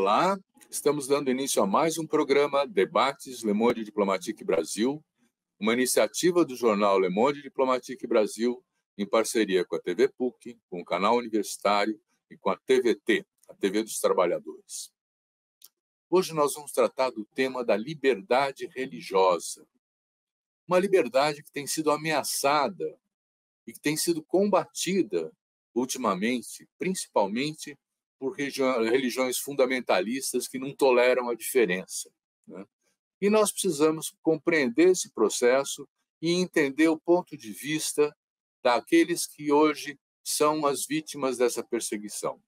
Olá, estamos dando início a mais um programa Debates Le Monde Diplomatique Brasil, uma iniciativa do jornal Le Monde Diplomatique Brasil, em parceria com a TV PUC, com o canal universitário e com a TVT, a TV dos Trabalhadores. Hoje nós vamos tratar do tema da liberdade religiosa. Uma liberdade que tem sido ameaçada e que tem sido combatida ultimamente, principalmente por religiões fundamentalistas que não toleram a diferença, né? E nós precisamos compreender esse processo e entender o ponto de vista daqueles que hoje são as vítimas dessa perseguição.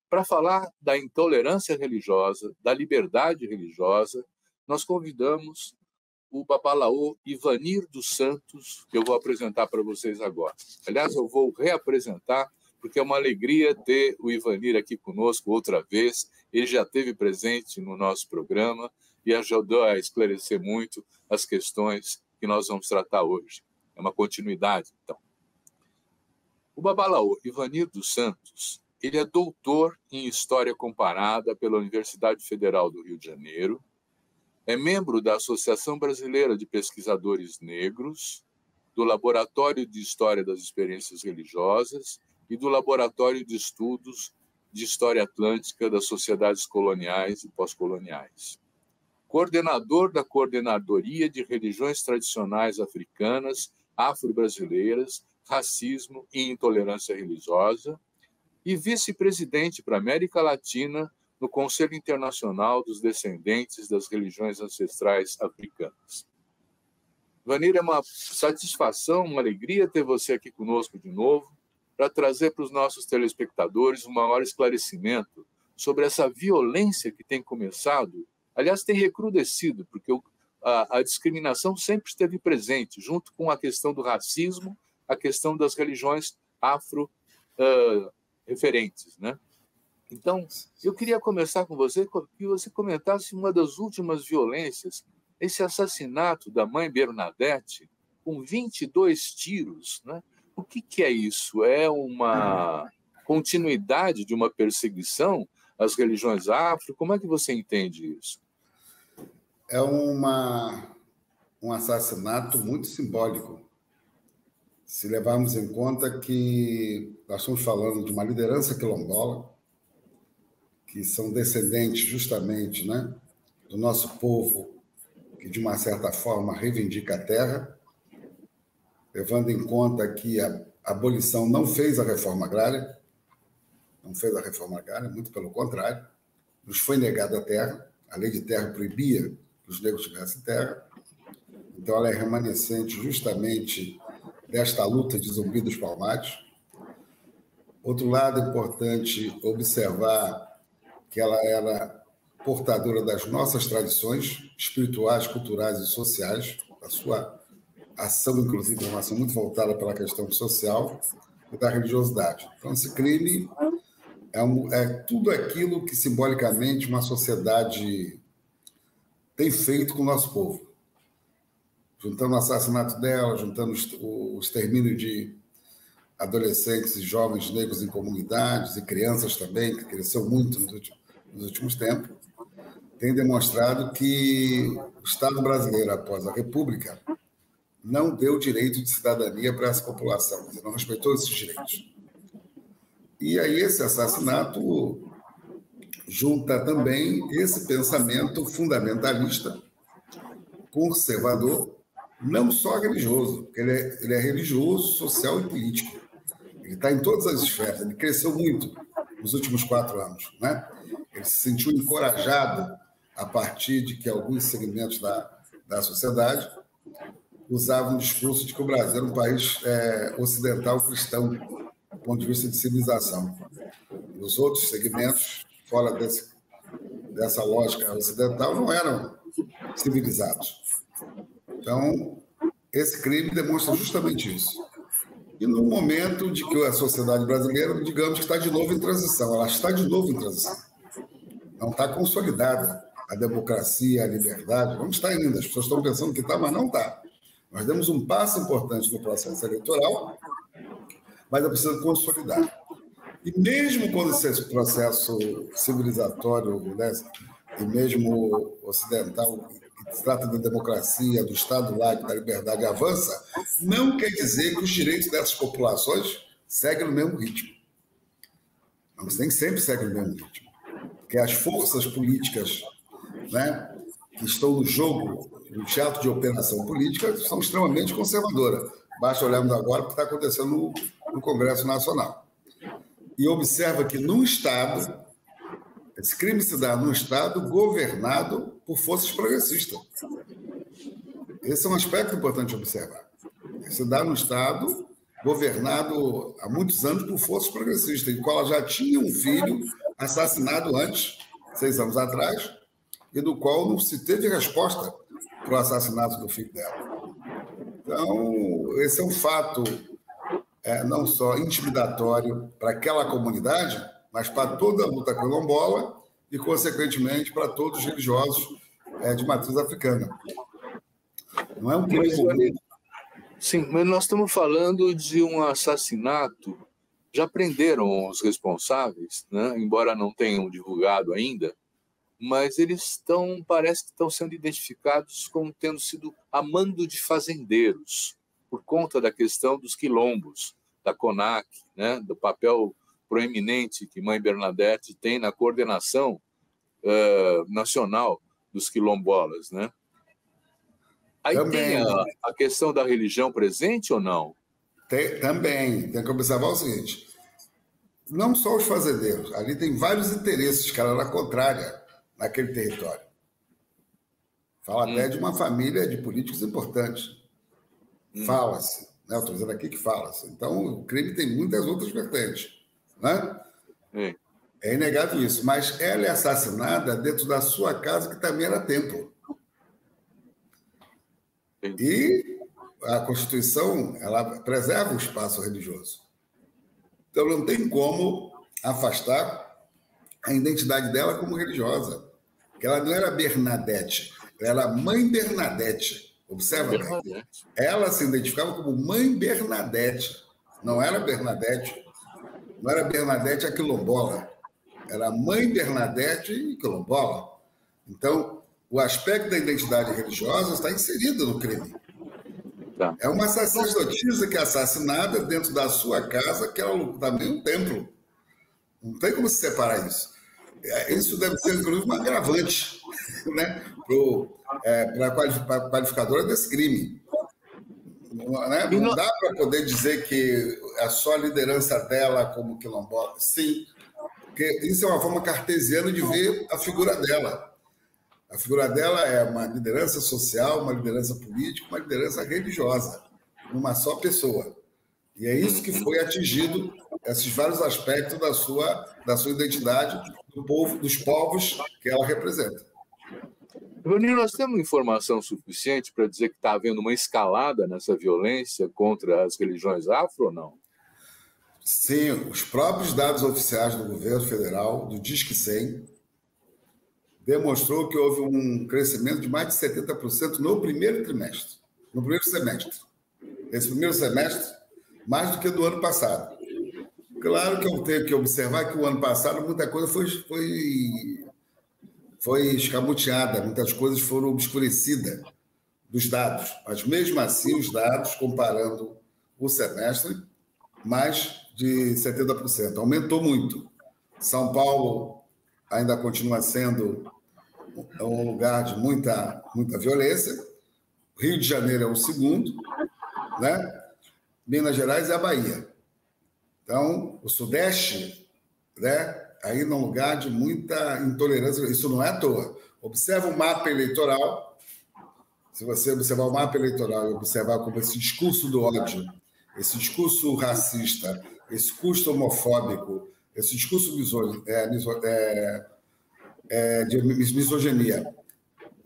Para falar da intolerância religiosa, da liberdade religiosa, nós convidamos o Babalaô Ivanir dos Santos, que eu vou apresentar para vocês agora. Aliás, eu vou reapresentar, porque é uma alegria ter o Ivanir aqui conosco outra vez. Ele já esteve presente no nosso programa e ajudou a esclarecer muito as questões que nós vamos tratar hoje. É uma continuidade, então. O Babalaô Ivanir dos Santos, ele é doutor em História Comparada pela Universidade Federal do Rio de Janeiro, é membro da Associação Brasileira de Pesquisadores Negros, do Laboratório de História das Experiências Religiosas e do Laboratório de Estudos de História Atlântica das Sociedades Coloniais e Pós-Coloniais. Coordenador da Coordenadoria de Religiões Tradicionais Africanas, Afro-Brasileiras, Racismo e Intolerância Religiosa, e vice-presidente para a América Latina no Conselho Internacional dos Descendentes das Religiões Ancestrais Africanas. Ivanir, é uma satisfação, uma alegria ter você aqui conosco de novo, para trazer para os nossos telespectadores um maior esclarecimento sobre essa violência que tem começado, aliás, tem recrudescido, porque a discriminação sempre esteve presente, junto com a questão do racismo, a questão das religiões afro-referentes, né? Então, eu queria começar com você, que você comentasse uma das últimas violências, esse assassinato da mãe Bernadette, com 22 tiros, né? O que é isso? É uma continuidade de uma perseguição às religiões afro? Como é que você entende isso? É um assassinato muito simbólico, se levarmos em conta que nós estamos falando de uma liderança quilombola, que são descendentes justamente, né, do nosso povo, que de uma certa forma reivindica a terra, levando em conta que a abolição não fez a reforma agrária, muito pelo contrário, nos foi negada a terra, a lei de terra proibia que os negros tivessem terra, então ela é remanescente justamente desta luta de Zumbi dos Palmares. Outro lado importante observar que ela era portadora das nossas tradições espirituais, culturais e sociais, a sua ação, inclusive, uma ação muito voltada pela questão social e da religiosidade. Então, esse crime é tudo aquilo que, simbolicamente, uma sociedade tem feito com o nosso povo. Juntando o assassinato dela, juntando o extermínio de adolescentes e jovens negros em comunidades e crianças também, que cresceu muito nos últimos tempos, tem demonstrado que o Estado brasileiro, após a República, não deu direito de cidadania para essa população, quer dizer, não respeitou esses direitos. E aí esse assassinato junta também esse pensamento fundamentalista, conservador, não só religioso, porque ele é religioso, social e político. Ele está em todas as esferas, ele cresceu muito nos últimos 4 anos, né? Ele se sentiu encorajado a partir de que alguns segmentos da sociedade usavam o discurso de que o Brasil era um país ocidental cristão, do ponto de vista de civilização. E os outros segmentos, fora dessa lógica ocidental, não eram civilizados. Então, esse crime demonstra justamente isso. E no momento de que a sociedade brasileira, digamos que está de novo em transição, ela está de novo em transição. Não está consolidada a democracia, a liberdade, não está ainda. As pessoas estão pensando que está, mas não está. Nós demos um passo importante no processo eleitoral, mas é preciso consolidar. E mesmo quando esse processo civilizatório, né, e mesmo ocidental, que se trata da democracia, do Estado laico, da liberdade, avança, não quer dizer que os direitos dessas populações seguem no mesmo ritmo. Mas nem sempre seguem no mesmo ritmo. Porque as forças políticas, né, que estão no jogo, no teatro de operação política, são extremamente conservadoras. Basta olharmos agora o que está acontecendo no Congresso Nacional. E observa que num Estado, esse crime se dá num Estado governado por forças progressistas. Esse é um aspecto importante de observar. Se dá num Estado governado há muitos anos por forças progressistas, em qual ela já tinha um filho assassinado antes, 6 anos atrás, e do qual não se teve resposta para o assassinato do filho dela. Então, esse é um fato não só intimidatório para aquela comunidade, mas para toda a luta quilombola e, consequentemente, para todos os religiosos de matriz africana. Não é um crime comum. Sim, mas nós estamos falando de um assassinato. Já prenderam os responsáveis, né? Embora não tenham divulgado ainda, mas eles parece que estão sendo identificados como tendo sido a mando de fazendeiros, por conta da questão dos quilombos, da CONAC, né? Do papel proeminente que Mãe Bernadette tem na coordenação nacional dos quilombolas, né? Aí também tem a questão da religião presente ou não? Também. Tem que observar o seguinte: não só os fazendeiros, ali tem vários interesses, cara, na contrária, naquele território. Fala até de uma família de políticos importantes. Fala-se, né? Eu estou dizendo aqui que fala-se. Então, o crime tem muitas outras vertentes, né? É inegável isso. Mas ela é assassinada dentro da sua casa, que também era templo. E a Constituição, ela preserva o espaço religioso. Então, não tem como afastar a identidade dela como religiosa. Porque ela não era Bernadette, ela era Mãe Bernadette. Observa bem. Ela se identificava como Mãe Bernadette. Não era Bernadette. Não era Bernadette a quilombola. Era Mãe Bernadette e quilombola. Então, o aspecto da identidade religiosa está inserido no crime. Tá. É uma sacerdotisa que é assassinada dentro da sua casa, que é também um templo. Não tem como se separar isso. Isso deve ser, inclusive, um agravante, né, para a qualificadora desse crime. Não dá para poder dizer que é só a liderança dela como quilombola. Sim, porque isso é uma forma cartesiana de ver a figura dela. A figura dela é uma liderança social, uma liderança política, uma liderança religiosa, numa só pessoa. E é isso que foi atingido, esses vários aspectos da sua identidade, dos povos que ela representa. Ivanir, nós temos informação suficiente para dizer que está havendo uma escalada nessa violência contra as religiões afro ou não? Sim, os próprios dados oficiais do governo federal, do Disque 100, demonstrou que houve um crescimento de mais de 70% no primeiro trimestre, no primeiro semestre. Esse primeiro semestre, mais do que do ano passado. Claro que eu tenho que observar que o ano passado muita coisa foi escamoteada, muitas coisas foram obscurecidas dos dados, mas mesmo assim os dados, comparando o semestre, mais de 70%, aumentou muito. São Paulo ainda continua sendo um lugar de muita violência, Rio de Janeiro é o segundo, né? Minas Gerais é a Bahia. Então, o Sudeste, né, ainda é um lugar de muita intolerância. Isso não é à toa. Observa o mapa eleitoral. Se você observar o mapa eleitoral e observar como esse discurso do ódio, esse discurso racista, esse discurso homofóbico, esse discurso de misoginia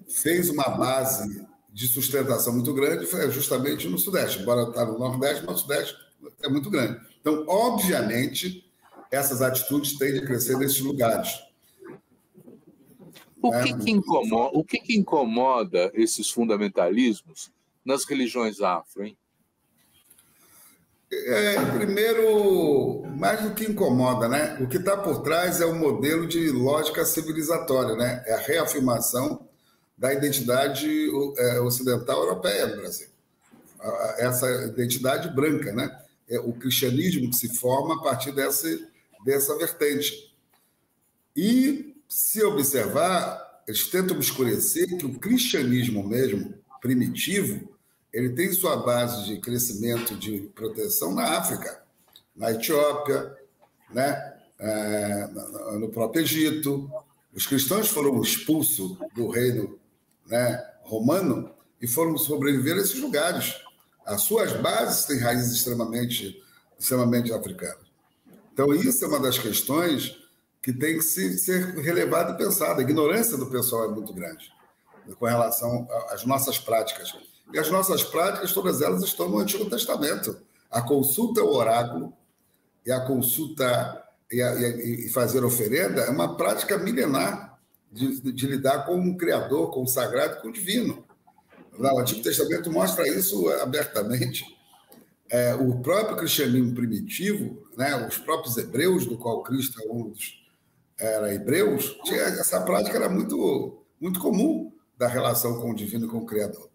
fez uma base de sustentação muito grande, foi justamente no Sudeste. Embora está no Nordeste, mas o Sudeste é muito grande. Então, obviamente, essas atitudes tendem a crescer nesses lugares. O que incomoda esses fundamentalismos nas religiões afro, hein? Primeiro, mais do que incomoda, né? O que está por trás é um modelo de lógica civilizatória, né? É a reafirmação da identidade ocidental europeia no Brasil. Essa identidade branca, né? É o cristianismo que se forma a partir dessa vertente. E, se observar, eles tentam obscurecer que o cristianismo mesmo, primitivo, ele tem sua base de crescimento de proteção na África, na Etiópia, né? No próprio Egito. Os cristãos foram expulsos do reino, né, romano e foram sobreviver a esses lugares. As suas bases têm raízes extremamente africanas. Então, isso é uma das questões que tem que ser relevada e pensada. A ignorância do pessoal é muito grande com relação às nossas práticas. E as nossas práticas, todas elas estão no Antigo Testamento. A consulta ao oráculo e a consulta e fazer oferenda é uma prática milenar de lidar com o Criador, com o sagrado, com o divino. O Antigo Testamento mostra isso abertamente. O próprio cristianismo primitivo, né, os próprios hebreus, do qual Cristo era hebreus, essa prática era muito, muito comum da relação com o divino e com o Criador.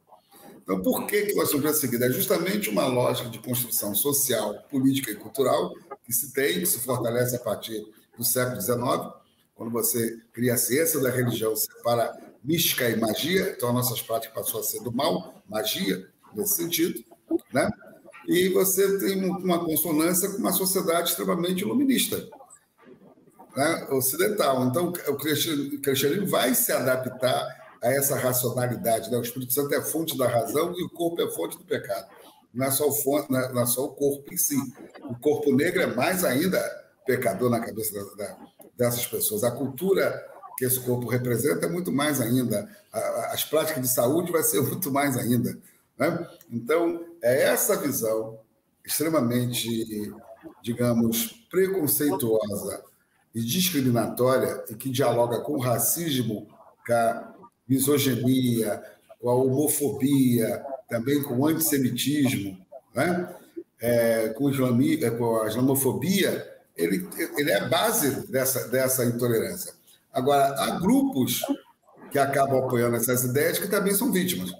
Então, por que nós estamos perseguidos? É justamente uma lógica de construção social, política e cultural que se fortalece a partir do século XIX, quando você cria a ciência da religião, separa mística e magia, então as nossas práticas passou a ser do mal, magia, nesse sentido, né? E você tem uma consonância com uma sociedade extremamente iluminista, né, ocidental. Então, o cristianismo vai se adaptar a essa racionalidade, né? O Espírito Santo é a fonte da razão e o corpo é a fonte do pecado. Não é só o corpo em si. O corpo negro é mais ainda pecador na cabeça dessas pessoas. A cultura que esse corpo representa é muito mais ainda. As práticas de saúde vai ser muito mais ainda, né? Então, é essa visão extremamente, digamos, preconceituosa e discriminatória e que dialoga com o racismo, com a misoginia, com a homofobia, também com o antissemitismo, né? Com a islamofobia, ele é a base dessa intolerância. Agora, há grupos que acabam apoiando essas ideias que também são vítimas,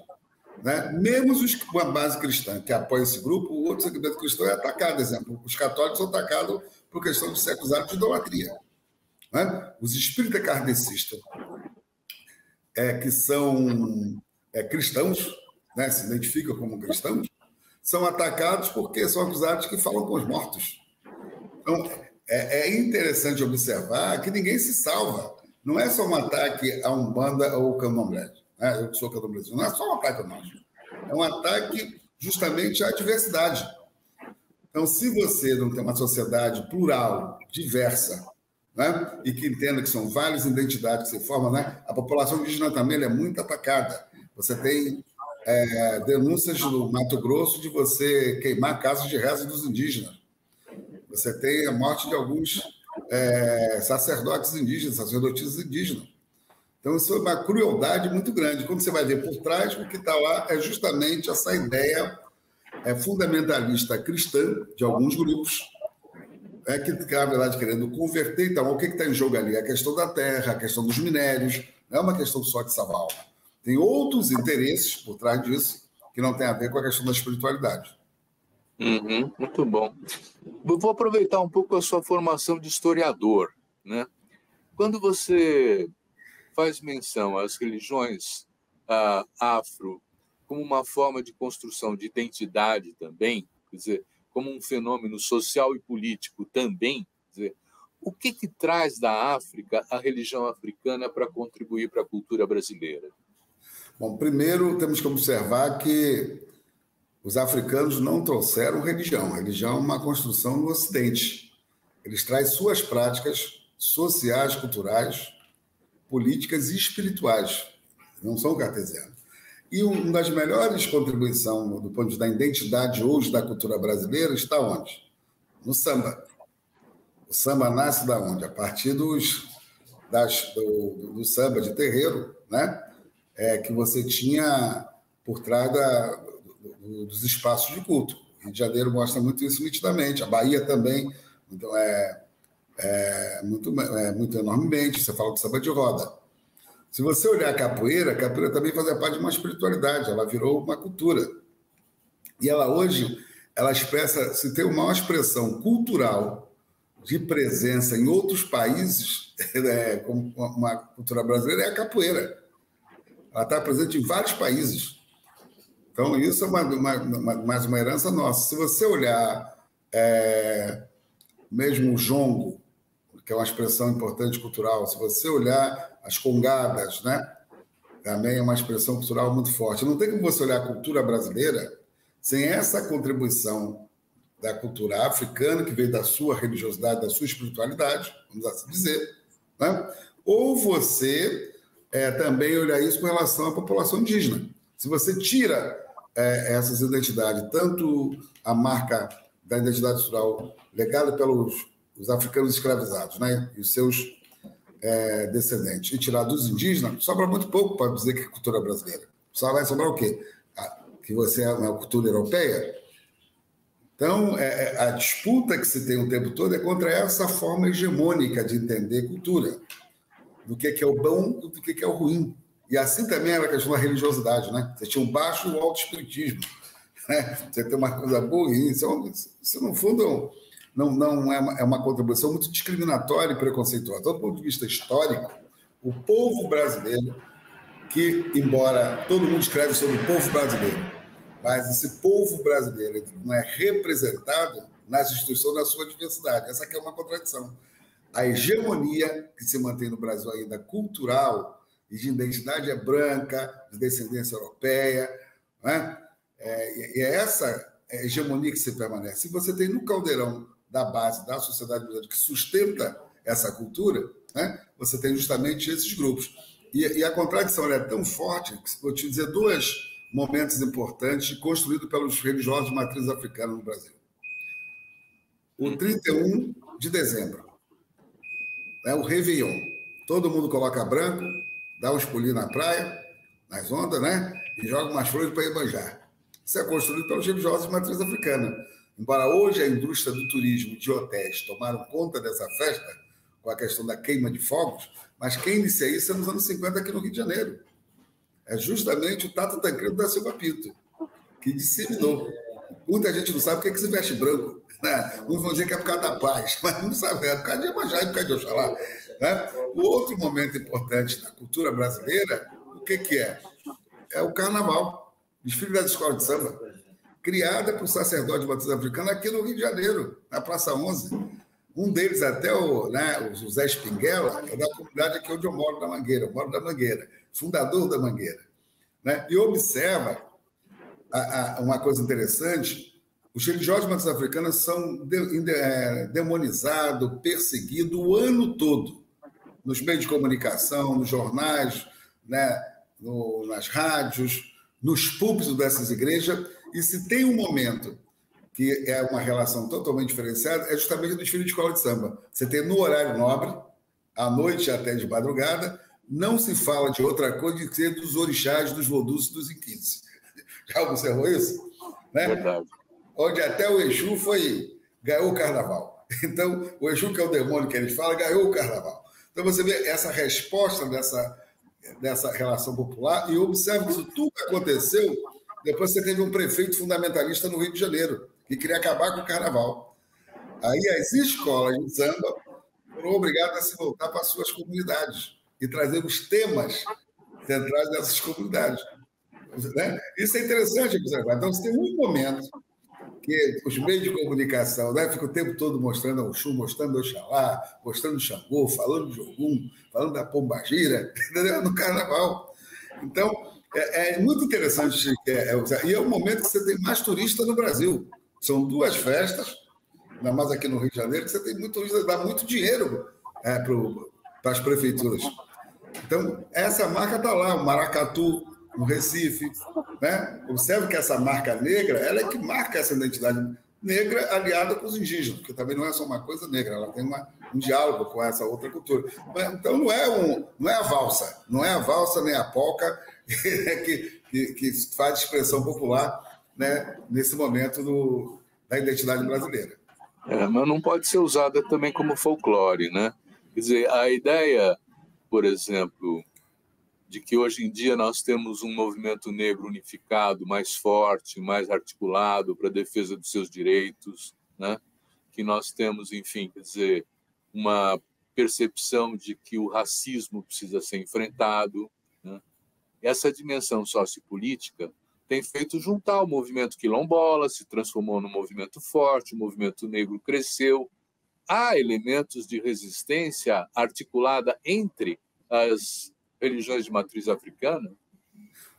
né? Menos com a base cristã, que apoia esse grupo, o outro segmento cristão é atacado. Por exemplo, os católicos são atacados por questão de ser acusados de idolatria, né? Os espíritas kardecistas, que são cristãos, né, se identificam como cristãos, são atacados porque são acusados que falam com os mortos. Então, é interessante observar que ninguém se salva. Não é só um ataque a Umbanda ou Candomblé, né? Eu que sou Candomblé. Não é só um ataque a nós. É um ataque justamente à diversidade. Então, se você não tem uma sociedade plural, diversa, né, e que entenda que são várias identidades que se formam, né? A população indígena também é muito atacada. Você tem denúncias do Mato Grosso de você queimar casas de reza dos indígenas. Você tem a morte de alguns sacerdotes indígenas, sacerdotisas indígenas. Então, isso é uma crueldade muito grande. Quando você vai ver por trás, o que está lá é justamente essa ideia fundamentalista cristã de alguns grupos, que, na verdade, querendo converter. Então, o que está em jogo ali? A questão da terra, a questão dos minérios, não é uma questão só de salvar a alma. Tem outros interesses por trás disso que não tem a ver com a questão da espiritualidade. Uhum, muito bom. Eu vou aproveitar um pouco a sua formação de historiador, né? Quando você faz menção às religiões afro como uma forma de construção de identidade também, quer dizer, como um fenômeno social e político também, quer dizer, o que traz da África a religião africana para contribuir para a cultura brasileira? Bom, primeiro temos que observar que os africanos não trouxeram religião. A religião é uma construção no Ocidente. Eles trazem suas práticas sociais, culturais, políticas e espirituais. Não são cartesianos. E uma das melhores contribuições do ponto de vista da identidade hoje da cultura brasileira está onde? No samba. O samba nasce da onde? A partir do samba de terreiro, né? Que você tinha por trás dos espaços de culto. Rio de Janeiro mostra muito isso nitidamente. A Bahia também, então, muito enormemente. Você fala do samba de roda. Se você olhar a capoeira também fazia parte de uma espiritualidade, ela virou uma cultura. E ela hoje, ela expressa, se tem uma expressão cultural de presença em outros países, como uma cultura brasileira, é a capoeira. Ela está presente em vários países. Então, isso é mais uma herança nossa. Se você olhar mesmo o jongo, que é uma expressão importante cultural, se você olhar as congadas, né? Também é uma expressão cultural muito forte. Não tem como você olhar a cultura brasileira sem essa contribuição da cultura africana, que veio da sua religiosidade, da sua espiritualidade, vamos assim dizer, né? Ou você também olhar isso com relação à população indígena. Se você tira essas identidades, tanto a marca da identidade cultural legada pelos os africanos escravizados, né, e os seus descendentes, e tirar dos indígenas, sobra muito pouco para dizer que é cultura brasileira. Só vai sobrar o quê? Que você é uma cultura europeia? Então, a disputa que se tem o tempo todo é contra essa forma hegemônica de entender cultura, do que é o bom e do que é o ruim. E assim também era a questão da religiosidade, né? Você tinha o baixo e o alto espiritismo, né? Você tem uma coisa boa e isso no fundo, não é uma contribuição muito discriminatória e preconceituosa. Do ponto de vista histórico, o povo brasileiro, que, embora todo mundo escreve sobre o povo brasileiro, mas esse povo brasileiro não é representado nas instituições da sua diversidade. Essa aqui é uma contradição. A hegemonia que se mantém no Brasil ainda cultural e de identidade branca, de descendência europeia, né? E é essa hegemonia que se permanece. Se você tem no caldeirão da base da sociedade brasileira que sustenta essa cultura, né, você tem justamente esses grupos. E a contradição é tão forte que vou te dizer dois momentos importantes construídos pelos religiosos de matriz africana no Brasil. O 31 de dezembro, o Réveillon. Todo mundo coloca branco, dá uns pulinhos na praia, nas ondas, né, e joga umas flores para Iemanjá. Isso é construído pelos religiosos de matriz africana. Embora hoje a indústria do turismo de hotéis tomaram conta dessa festa, com a questão da queima de fogos, mas quem inicia isso é nos anos 50 aqui no Rio de Janeiro. É justamente o Tato Tancredo da Silva Pinto, que disseminou. Muita gente não sabe por que se veste branco. Né? Uns vão dizer que é por causa da paz, mas não sabe, é por causa de Iemanjá e por causa de Oxalá. Né? O outro momento importante da cultura brasileira, o que é? É o carnaval, desfile das escolas de samba, criada por sacerdote de matriz africana aqui no Rio de Janeiro, na Praça 11. Um deles, até o José Espinguela, é da comunidade aqui onde eu moro, da Mangueira. Eu moro da Mangueira, fundador da Mangueira. Né? E observa uma coisa interessante: os religiosos de matriz africana são demonizados, perseguidos o ano todo, nos meios de comunicação, nos jornais, né? Nas rádios, nos púlpitos dessas igrejas. E se tem um momento que é uma relação totalmente diferenciada, é justamente o desfile de escola de samba. Você tem no horário nobre, à noite até de madrugada, não se fala de outra coisa de ser dos orixás, dos vodus e dos inquins. Já observou isso? Né? Verdade. Onde até o Exu ganhou o carnaval. Então, o Exu, que é o demônio que eles falam, ganhou o carnaval. Então, você vê essa resposta dessa relação popular e observa que isso tudo aconteceu. Depois você teve um prefeito fundamentalista no Rio de Janeiro, que queria acabar com o carnaval. Aí as escolas de samba foram obrigadas a se voltar para as suas comunidades e trazer os temas centrais dessas comunidades. Né? Isso é interessante observar. Então, você tem um momento que os meios de comunicação, né, ficam o tempo todo mostrando o Oxum, mostrando o Oxalá, mostrando o Xangô, falando de Ogum, falando da Pombagira, entendeu? No carnaval. Então, é muito interessante. E é o momento que você tem mais turista no Brasil. São duas festas, ainda mais aqui no Rio de Janeiro, que você tem muito turista, dá muito dinheiro para as prefeituras. Então, essa marca está lá, o maracatu, no Recife. Né? Observe que essa marca negra, ela é que marca essa identidade negra aliada com os indígenas, porque também não é só uma coisa negra, ela tem um diálogo com essa outra cultura. Então, não é a valsa nem a polca que faz expressão popular né, nesse momento da identidade brasileira. Mas não pode ser usada também como folclore, né? Quer dizer, a ideia, por exemplo, de que hoje em dia nós temos um movimento negro unificado, mais forte, mais articulado para a defesa dos seus direitos, né? Que nós temos, enfim, quer dizer, uma percepção de que o racismo precisa ser enfrentado, né? Essa dimensão sociopolítica tem feito juntar o movimento quilombola, se transformou num movimento forte, o movimento negro cresceu. Há elementos de resistência articulada entre as religiões de matriz africana?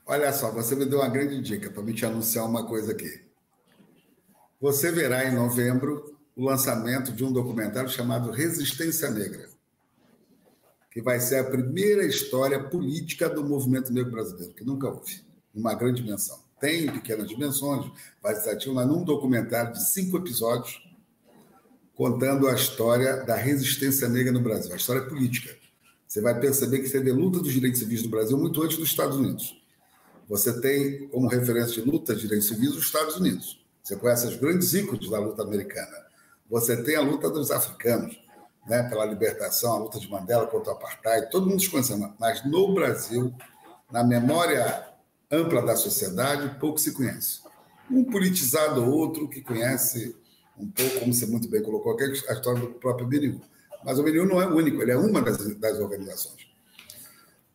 Olha só, você me deu uma grande dica para me te anunciar uma coisa aqui. Você verá em novembro o lançamento de um documentário chamado Resistência Negra, que vai ser a primeira história política do movimento negro brasileiro, que nunca houve, numa grande dimensão. Tem pequenas dimensões, mas num documentário de 5 episódios, contando a história da resistência negra no Brasil, a história política. Você vai perceber que teve a luta dos direitos civis do Brasil muito antes dos Estados Unidos. Você tem como referência de luta de direitos civis os Estados Unidos. Você conhece os grandes ícones da luta americana. Você tem a luta dos africanos, né, pela libertação, a luta de Mandela contra o apartheid, todo mundo desconhece, mas no Brasil, na memória ampla da sociedade, pouco se conhece. Um politizado ou outro que conhece um pouco, como você muito bem colocou, a história do próprio BNU. Mas o BNU não é o único, ele é uma das organizações.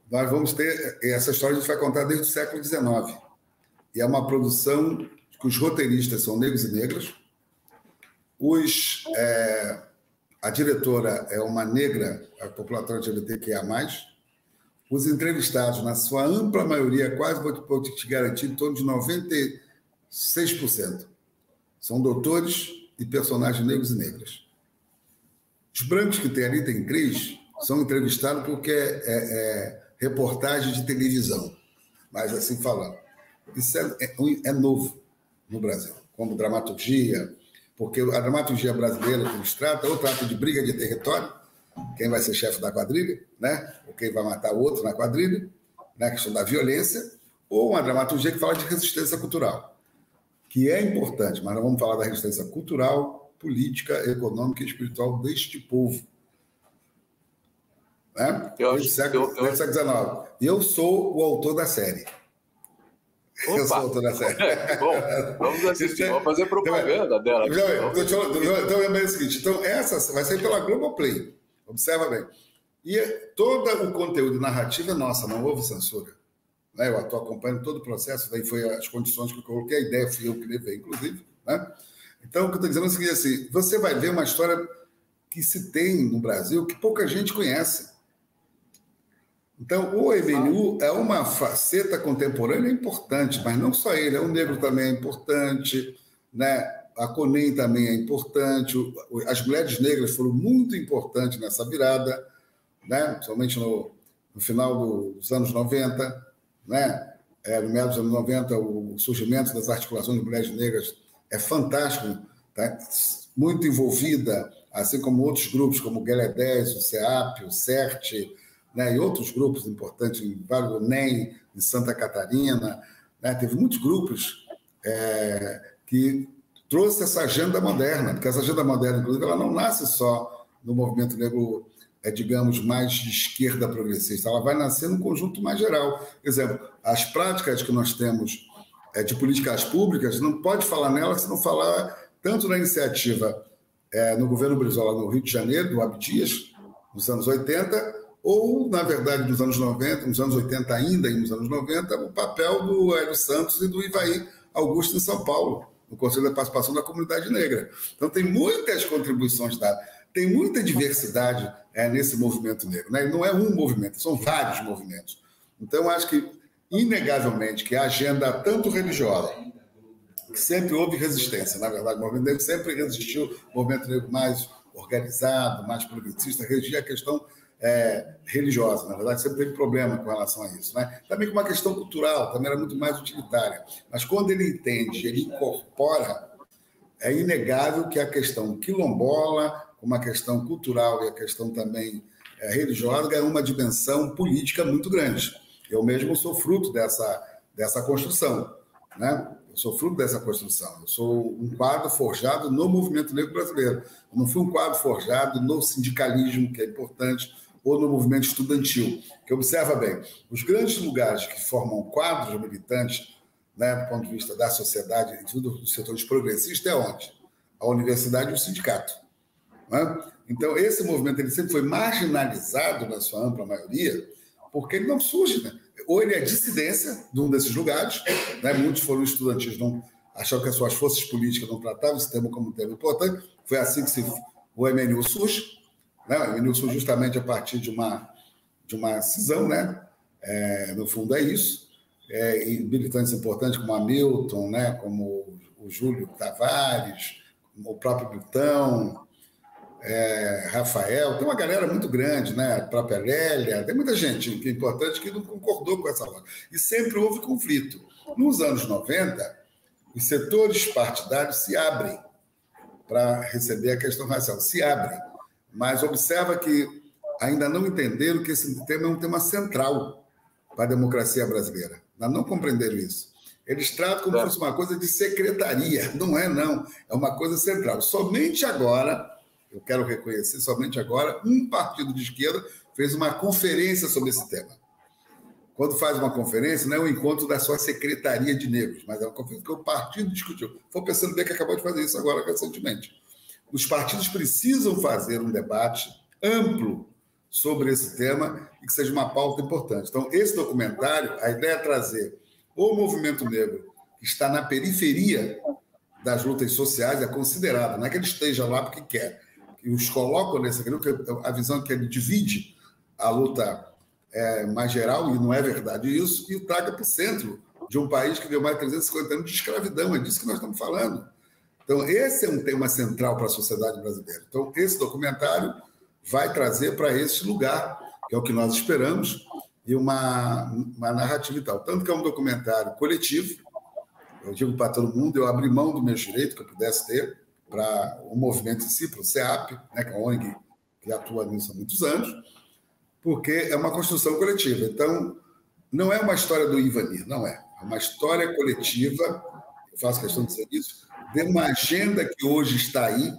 Nós vamos ter, essa história a gente vai contar desde o século XIX, e é uma produção que os roteiristas são negros e negras, a diretora é uma negra, a população LGBTQIA+, os entrevistados, na sua ampla maioria, quase vou te garantir, em torno de 96%, são doutores e personagens negros e negras. Os brancos que tem ali, tem 3, são entrevistados porque é reportagem de televisão, mas assim falando. Isso é novo no Brasil, como dramaturgia, porque a dramaturgia brasileira que nos trata, ou trata de briga de território, quem vai ser chefe da quadrilha, né? Ou quem vai matar o outro na quadrilha, na questão da violência, ou uma dramaturgia que fala de resistência cultural, que é importante, mas nós vamos falar da resistência cultural, política, econômica e espiritual deste povo. Né? Desde o século XIX. E eu sou o autor da série. Opa. Eu sou o autor da série. Bom, vamos assistir, vamos fazer propaganda dela. Então é o seguinte, então essa vai sair pela Globoplay. Observa bem. E todo o conteúdo narrativo é nossa, não houve censura. Né? Eu estou acompanhando todo o processo, daí foi as condições que eu coloquei, a ideia fui eu que levei, inclusive. Né? Então, o que eu estou dizendo é o seguinte, assim, você vai ver uma história que se tem no Brasil que pouca gente conhece. Então, o MNU é uma faceta contemporânea importante, mas não só ele, o negro também é importante, né? A CONEM também é importante, as mulheres negras foram muito importantes nessa virada, né? Principalmente no final dos anos 90, né? No meio dos anos 90, o surgimento das articulações de mulheres negras é fantástico, tá? Muito envolvida, assim como outros grupos, como o Guelé 10, o CEAP, o CERT, né? E outros grupos importantes, o NEM, em Santa Catarina, né? Teve muitos grupos que trouxe essa agenda moderna, porque essa agenda moderna, inclusive, ela não nasce só no movimento negro, digamos, mais de esquerda progressista, ela vai nascer num conjunto mais geral. Por exemplo, as práticas que nós temos de políticas públicas, não pode falar nelas se não falar tanto na iniciativa no governo Brizola, no Rio de Janeiro, do Abdias, nos anos 80, ou, na verdade, nos anos 90, nos anos 80 ainda, e nos anos 90, o papel do Hélio Santos e do Ivaí Augusto em São Paulo, no Conselho da Participação da Comunidade Negra. Então, tem muitas contribuições dadas, tem muita diversidade nesse movimento negro. Né? Não é um movimento, são vários movimentos. Então, acho que, inegavelmente, que a agenda tanto religiosa, que sempre houve resistência, na verdade, o movimento negro sempre resistiu, o movimento negro mais organizado, mais progressista, regia a questão religiosa, na verdade, sempre teve problema com relação a isso. Né? Também com uma questão cultural, também era muito mais utilitária. Mas quando ele entende, ele incorpora, é inegável que a questão quilombola, uma questão cultural e a questão também religiosa, ganha uma dimensão política muito grande. Eu mesmo sou fruto dessa construção. Né? Eu sou fruto dessa construção. Eu sou um quadro forjado no movimento negro brasileiro. Eu não fui um quadro forjado no sindicalismo, que é importante, ou no movimento estudantil. Que observa bem, os grandes lugares que formam quadros militantes, né, do ponto de vista da sociedade e tudo dos setores progressistas, é onde? A universidade e o sindicato. Né? Então, esse movimento ele sempre foi marginalizado, na sua ampla maioria, porque ele não surge, né? Ou ele é dissidência de um desses lugares, né? Muitos foram estudantis, não achavam que as suas forças políticas não tratavam esse tema como um tema importante. Foi assim que o MNU surge, né? O MNU surge justamente a partir de uma cisão, né? No fundo é isso. E militantes importantes como Hamilton, né? Como o Júlio Tavares, o próprio Milton, Rafael, tem uma galera muito grande, né? A própria Lélia, tem muita gente que é importante que não concordou com essa lógica. E sempre houve conflito. Nos anos 90, os setores partidários se abrem para receber a questão racial, se abrem. Mas observa que ainda não entenderam que esse tema é um tema central para a democracia brasileira. Ainda não compreenderam isso. Eles tratam como se fosse uma coisa de secretaria. Não é, não. É uma coisa central. Somente agora, eu quero reconhecer, somente agora, um partido de esquerda fez uma conferência sobre esse tema. Quando faz uma conferência, não é um encontro da sua secretaria de negros, mas é uma conferência que o partido discutiu. Foi pensando bem que acabou de fazer isso agora recentemente. Os partidos precisam fazer um debate amplo sobre esse tema e que seja uma pauta importante. Então, esse documentário, a ideia é trazer o movimento negro, que está na periferia das lutas sociais, é considerado, não é que ele esteja lá porque quer, que os colocam nesse, a visão que ele divide a luta mais geral, e não é verdade isso, e o traga para o centro de um país que deu mais de 350 anos de escravidão, é disso que nós estamos falando. Então, esse é um tema central para a sociedade brasileira. Então, esse documentário vai trazer para esse lugar, que é o que nós esperamos, e uma narrativa e tal. Tanto que é um documentário coletivo, eu digo para todo mundo, eu abri mão do meu direito que eu pudesse ter para o movimento em si, para o CEAP, né, que é a ONG que atua nisso há muitos anos, porque é uma construção coletiva. Então, não é uma história do Ivanir, não é. É uma história coletiva, eu faço questão de dizer isso, de uma agenda que hoje está aí,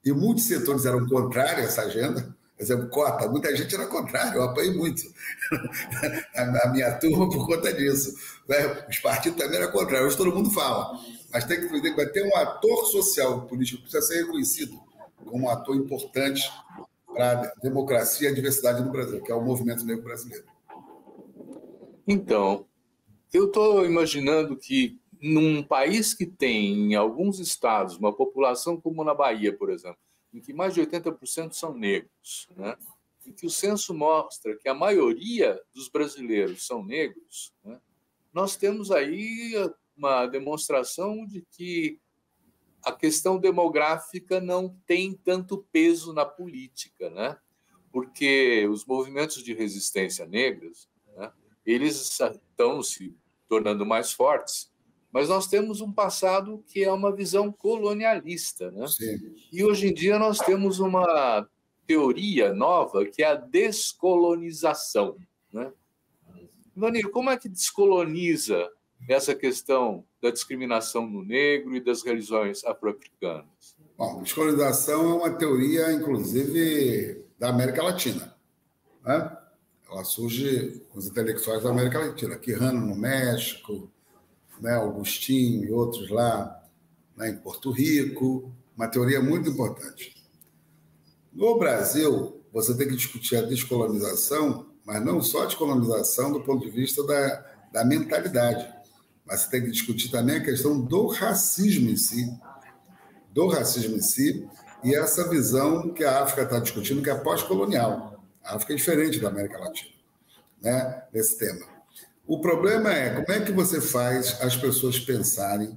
e muitos setores eram contrários a essa agenda. Por exemplo, cota, muita gente era contrária, eu apanhei muito a minha turma por conta disso. Os partidos também eram contrários, hoje todo mundo fala. Mas tem que entender que vai ter um ator social político que precisa ser reconhecido como um ator importante para a democracia e a diversidade no Brasil, que é o movimento negro brasileiro. Então, eu estou imaginando que num país que tem, em alguns estados, uma população como na Bahia, por exemplo, em que mais de 80% são negros, né? Em que o censo mostra que a maioria dos brasileiros são negros, né? Nós temos aí uma demonstração de que a questão demográfica não tem tanto peso na política, né? Porque os movimentos de resistência negros, né, eles estão se tornando mais fortes, mas nós temos um passado que é uma visão colonialista, né? Sim. E hoje em dia nós temos uma teoria nova que é a descolonização, né? Ivanir, como é que descoloniza essa questão da discriminação no negro e das religiões afro-africanas? Bom, descolonização é uma teoria, inclusive, da América Latina, né? Ela surge com os intelectuais da América Latina, Quijano no México, né, Agostinho e outros lá, né, em Porto Rico, uma teoria muito importante. No Brasil, você tem que discutir a descolonização, mas não só a descolonização do ponto de vista da mentalidade, mas você tem que discutir também a questão do racismo em si, e essa visão que a África está discutindo, que é pós-colonial. A África é diferente da América Latina, né, nesse tema. O problema é como é que você faz as pessoas pensarem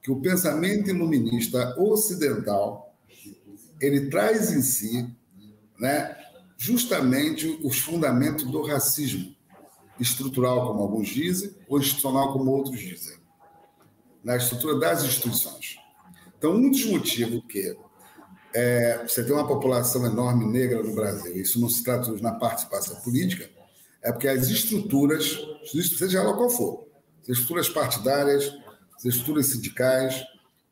que o pensamento iluminista ocidental ele traz em si, né, justamente os fundamentos do racismo estrutural, como alguns dizem, ou institucional, como outros dizem, na estrutura das instituições. Então, um dos motivos que você tem uma população enorme negra no Brasil, isso não se traduz na participação política, é porque as estruturas, seja ela qual for, as estruturas partidárias, seja estruturas sindicais,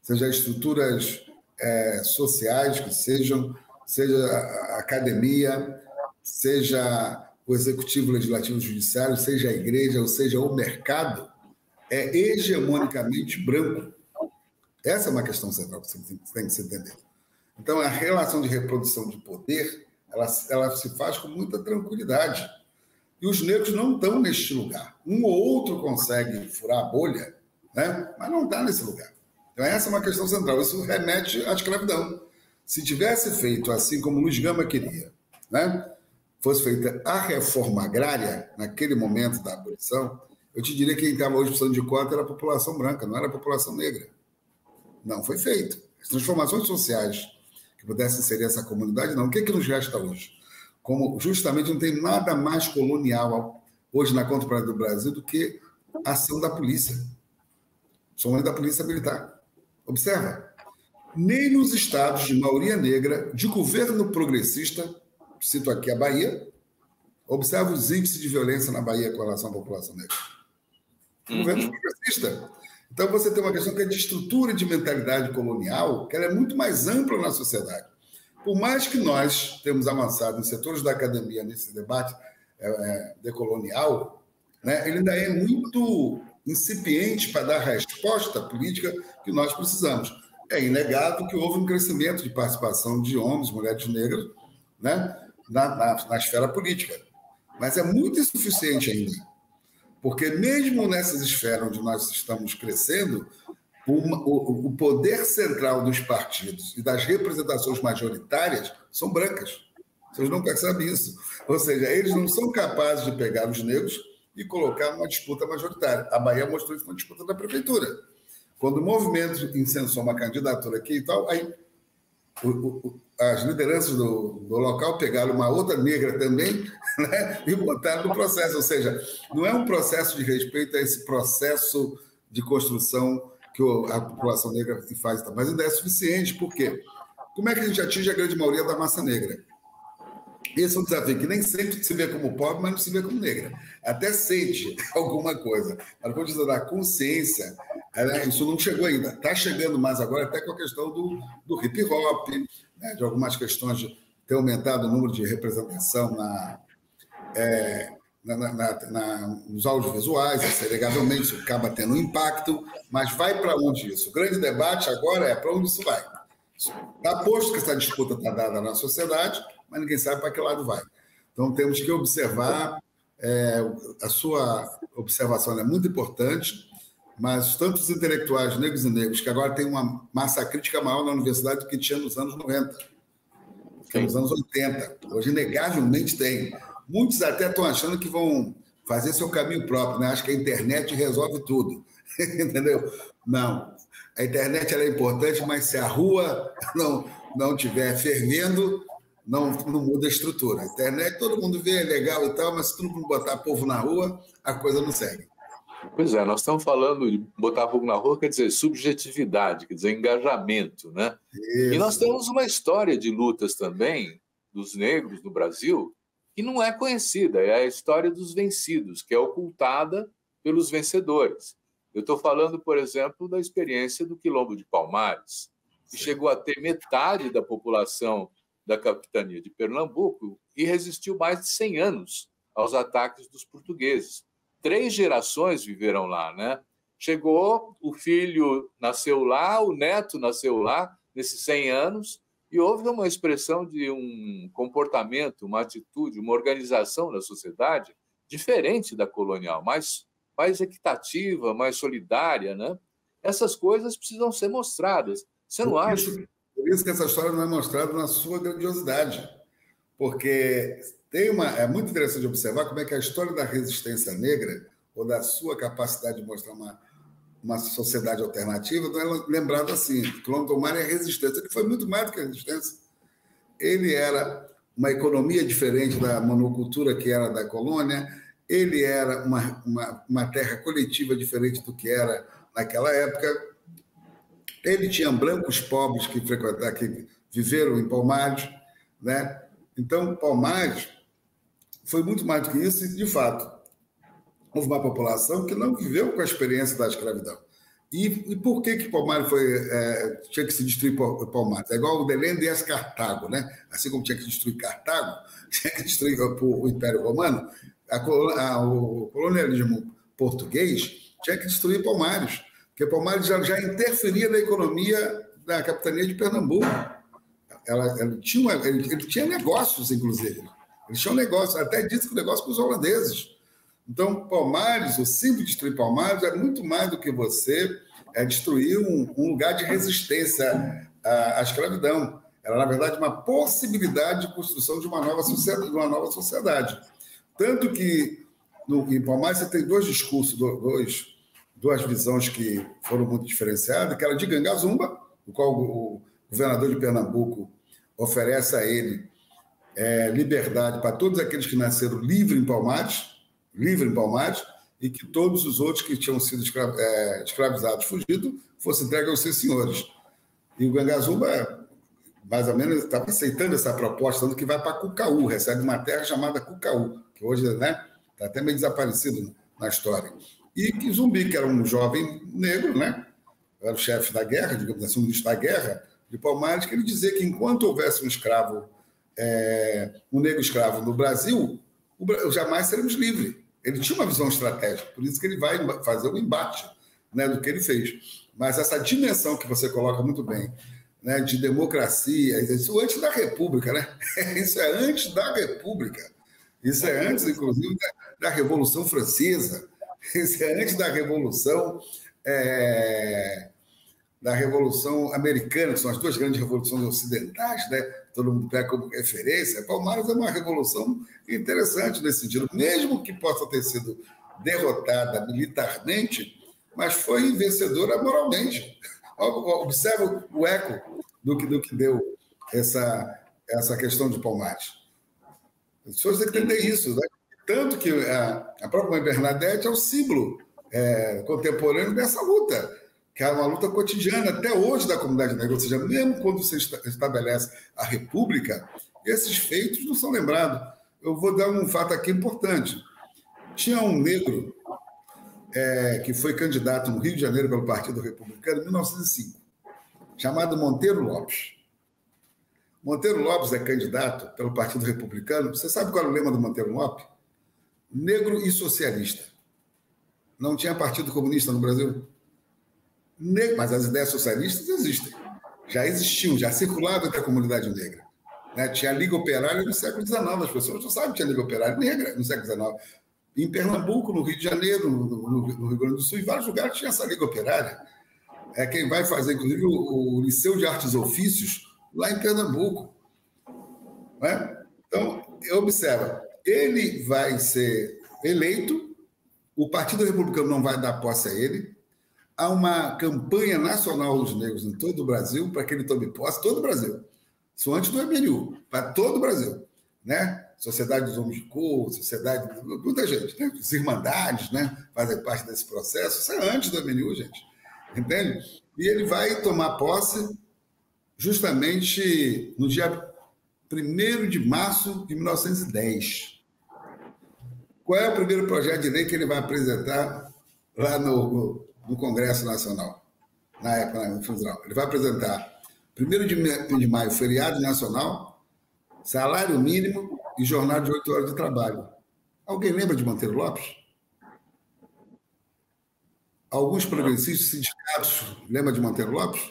seja estruturas sociais, que seja a academia, seja o executivo, legislativo, judiciário, seja a igreja, ou seja o mercado, é hegemonicamente branco. Essa é uma questão central que você tem que se entender. Então, a relação de reprodução de poder, ela se faz com muita tranquilidade. E os negros não estão neste lugar. Um ou outro consegue furar a bolha, né? Mas não está nesse lugar. Então, essa é uma questão central. Isso remete à escravidão. Se tivesse feito assim como Luiz Gama queria, né? Fosse feita a reforma agrária, naquele momento da abolição, eu te diria que quem estava hoje precisando de cota era a população branca, não era a população negra. Não foi feito. As transformações sociais que pudessem inserir essa comunidade, não. O que é que nos resta hoje? Como justamente não tem nada mais colonial hoje na contemporânea do Brasil do que a ação da polícia, somente da polícia militar. Observa, nem nos estados de maioria negra, de governo progressista, cito aqui a Bahia, observa os índices de violência na Bahia com relação à população negra. Governo progressista. Então, você tem uma questão que é de estrutura de mentalidade colonial, que ela é muito mais ampla na sociedade. Por mais que nós temos avançado em setores da academia nesse debate decolonial, né, ele ainda é muito incipiente para dar a resposta política que nós precisamos. É inegável que houve um crescimento de participação de homens, mulheres negras, né, na esfera política. Mas é muito insuficiente ainda. Porque mesmo nessas esferas onde nós estamos crescendo, o poder central dos partidos e das representações majoritárias são brancas. Vocês não percebem isso. Ou seja, eles não são capazes de pegar os negros e colocar numa disputa majoritária. A Bahia mostrou isso na disputa da prefeitura. Quando o movimento incensou uma candidatura aqui e tal, aí as lideranças do local pegaram uma outra negra também, né, e botaram no processo. Ou seja, não é um processo de respeito a esse processo de construção que a população negra faz, mas ainda é suficiente. Por quê? Como é que a gente atinge a grande maioria da massa negra? Esse é um desafio que nem sempre se vê como pobre, mas não se vê como negra. Até sente alguma coisa. Mas quando diz da consciência, isso não chegou ainda. Está chegando mais agora, até com a questão do hip hop, né, de algumas questões de ter aumentado o número de representação nos audiovisuais, isso inegavelmente isso acaba tendo um impacto, mas vai para onde isso? O grande debate agora é para onde isso vai. Está posto que essa disputa está dada na sociedade, mas ninguém sabe para que lado vai. Então, temos que observar, a sua observação é muito importante, mas tanto os intelectuais negros e negros, que agora têm uma massa crítica maior na universidade do que tinha nos anos 90, que nos anos 80. Hoje, inegavelmente, tem. Muitos até estão achando que vão fazer seu caminho próprio, né? Acho que a internet resolve tudo, entendeu? Não. A internet ela é importante, mas se a rua não estiver fervendo, não muda a estrutura. A internet, todo mundo vê, é legal e tal, mas se todo mundo botar povo na rua, a coisa não segue. Pois é, nós estamos falando de botar povo na rua, quer dizer subjetividade, quer dizer engajamento, né? Isso. E nós temos uma história de lutas também dos negros no Brasil que não é conhecida, é a história dos vencidos, que é ocultada pelos vencedores. Eu estou falando, por exemplo, da experiência do Quilombo de Palmares, que chegou a ter metade da população da capitania de Pernambuco e resistiu mais de 100 anos aos ataques dos portugueses. 3 gerações viveram lá, né? Chegou, o filho nasceu lá, o neto nasceu lá, nesses 100 anos, e houve uma expressão de um comportamento, uma atitude, uma organização da sociedade diferente da colonial, mais equitativa, mais solidária, né? Essas coisas precisam ser mostradas. Você não acha? Por isso que essa história não é mostrada na sua grandiosidade, porque é muito interessante observar como é que a história da resistência negra, ou da sua capacidade de mostrar uma sociedade alternativa, não é lembrado assim. Quilombo de Palmares é resistência, que foi muito mais do que a resistência. Ele era uma economia diferente da monocultura que era da colônia, ele era uma terra coletiva diferente do que era naquela época. Ele tinha brancos pobres que viveram em Palmares, né? Então, Palmares foi muito mais do que isso e, de fato, houve uma população que não viveu com a experiência da escravidão. E por que Palmares tinha que se destruir Palmares? É igual o Belém e Cartago, né? Assim como tinha que destruir Cartago, tinha que destruir o Império Romano, o colonialismo português tinha que destruir Palmares, porque Palmares já interferia na economia da capitania de Pernambuco. Ele tinha negócios, inclusive. Eles tinham negócios, até disse que o negócio com os holandeses. Então, Palmares, o símbolo de destruir Palmares é muito mais do que você destruir um lugar de resistência à escravidão. Era, na verdade, uma possibilidade de construção de uma nova sociedade. Tanto que, em Palmares, você tem dois discursos, duas visões que foram muito diferenciadas, que era de Gangazumba, o qual o governador de Pernambuco oferece a ele liberdade para todos aqueles que nasceram livres em Palmares, e que todos os outros que tinham sido escravizados, fugidos, fossem entregues aos seus senhores. E o Gangazumba, mais ou menos, estava aceitando essa proposta, tanto que vai para Cucaú, recebe uma terra chamada Cucaú, que hoje está até meio desaparecido na história. E que Zumbi, que era um jovem negro, né? Era o chefe da guerra, digamos assim, o ministro da guerra de Palmares, que ele dizia que enquanto houvesse um escravo, um negro escravo no Brasil, jamais seremos livres. Ele tinha uma visão estratégica, por isso que ele vai fazer o embate, né, do que ele fez. Mas essa dimensão que você coloca muito bem, né, de democracia, isso antes da República, né? Isso é antes da República. Isso é antes, inclusive, da Revolução Francesa. Isso é antes da Revolução Americana, que são as duas grandes revoluções ocidentais, né? Todo mundo pega como referência. Palmares é uma revolução interessante nesse sentido, mesmo que possa ter sido derrotada militarmente, mas foi vencedora moralmente. Observa o eco do que deu essa questão de Palmares. As pessoas têm que entender isso, né? Tanto que a própria Mãe Bernadette é o símbolo contemporâneo dessa luta, que é uma luta cotidiana até hoje da comunidade negra, ou seja, mesmo quando se estabelece a República, esses feitos não são lembrados. Eu vou dar um fato aqui importante. Tinha um negro que foi candidato no Rio de Janeiro pelo Partido Republicano em 1905, chamado Monteiro Lopes. Monteiro Lopes é candidato pelo Partido Republicano. Você sabe qual é o lema do Monteiro Lopes? Negro e socialista. Não tinha Partido Comunista no Brasil? Mas as ideias socialistas existem. Já existiam, já circulavam entre a comunidade negra. Né? Tinha a Liga Operária no século XIX. As pessoas não sabem que tinha Liga Operária negra no século XIX. Em Pernambuco, no Rio de Janeiro, no Rio Grande do Sul, em vários lugares tinha essa Liga Operária. É quem vai fazer, inclusive, o Liceu de Artes e Ofícios lá em Pernambuco. Né? Então, observa, ele vai ser eleito, o Partido Republicano não vai dar posse a ele, há uma campanha nacional dos negros em todo o Brasil para que ele tome posse, todo o Brasil. Isso antes do MNU, para todo o Brasil. Né? Sociedade dos Homens de Cor, sociedade de muita gente, né? As Irmandades, né? Fazem parte desse processo. Isso é antes do MNU, gente. Entende? E ele vai tomar posse justamente no dia 1º de março de 1910. Qual é o primeiro projeto de lei que ele vai apresentar lá no Congresso Nacional? Na época, no federal. Ele vai apresentar 1º de maio, feriado nacional, salário mínimo e jornada de 8 horas de trabalho. Alguém lembra de Monteiro Lopes? Alguns progressistas sindicatos lembram de Monteiro Lopes?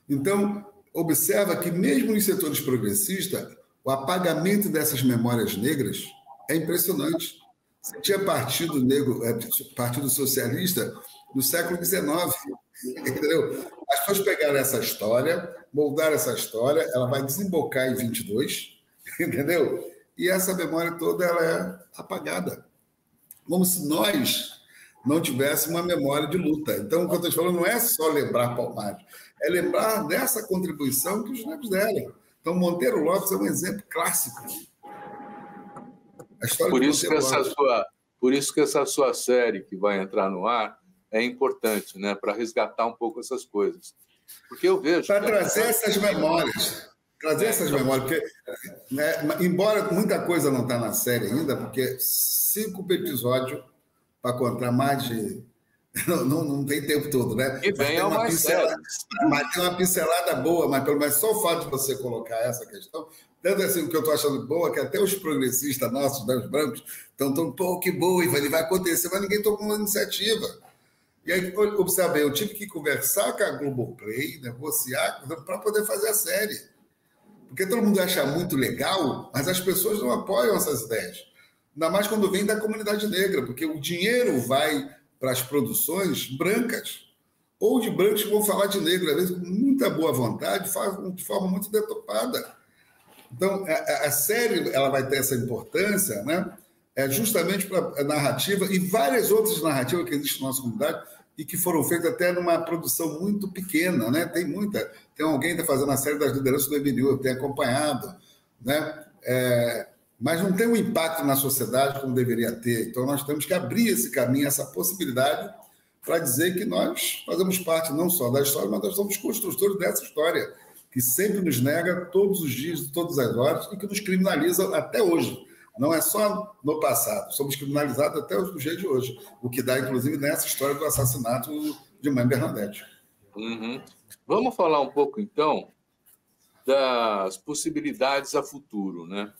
Então, observa que mesmo nos setores progressistas, o apagamento dessas memórias negras é impressionante. Você tinha Partido Negro, Partido Socialista no século XIX, entendeu? As pessoas pegaram essa história, moldaram essa história, ela vai desembocar em 22, entendeu? E essa memória toda ela é apagada. Como se nós não tivéssemos uma memória de luta. Então, o que eu estou falando não é só lembrar Palmares, é lembrar dessa contribuição que os negros deram. Então, Monteiro Lopes é um exemplo clássico. A história por isso que essa sua série que vai entrar no ar é importante, né, para resgatar um pouco essas coisas. Porque eu vejo... Para trazer essas memórias. Porque, né, embora muita coisa não está na série ainda, porque 5 episódios para contar mais de Não tem tempo todo, né? E venham mais sérios. Mas tem uma pincelada boa, mas pelo menos só o fato de você colocar essa questão, tanto assim, o que eu estou achando boa, que até os progressistas nossos, né, os brancos, estão, pô, que boa, ele vai acontecer, mas ninguém tomou uma iniciativa. E aí, observe, eu tive que conversar com a Globoplay, negociar, para poder fazer a série. Porque todo mundo acha muito legal, mas as pessoas não apoiam essas ideias. Ainda mais quando vem da comunidade negra, porque o dinheiro vai para as produções brancas, ou de brancos que vão falar de negro, às vezes com muita boa vontade, de forma muito deturpada. Então, a série ela vai ter essa importância, né? Justamente para a narrativa e várias outras narrativas que existem na nossa comunidade e que foram feitas até numa produção muito pequena, né? Tem alguém que está fazendo a série das lideranças do MNU, eu tenho acompanhado, né? Mas não tem um impacto na sociedade como deveria ter. Então, nós temos que abrir esse caminho, essa possibilidade, para dizer que nós fazemos parte não só da história, mas nós somos construtores dessa história, que sempre nos nega todos os dias, todas as horas, e que nos criminaliza até hoje. Não é só no passado, somos criminalizados até os dias de hoje, o que dá, inclusive, nessa história do assassinato de Mãe Bernadette. Uhum. Vamos falar um pouco, então, das possibilidades a futuro, né?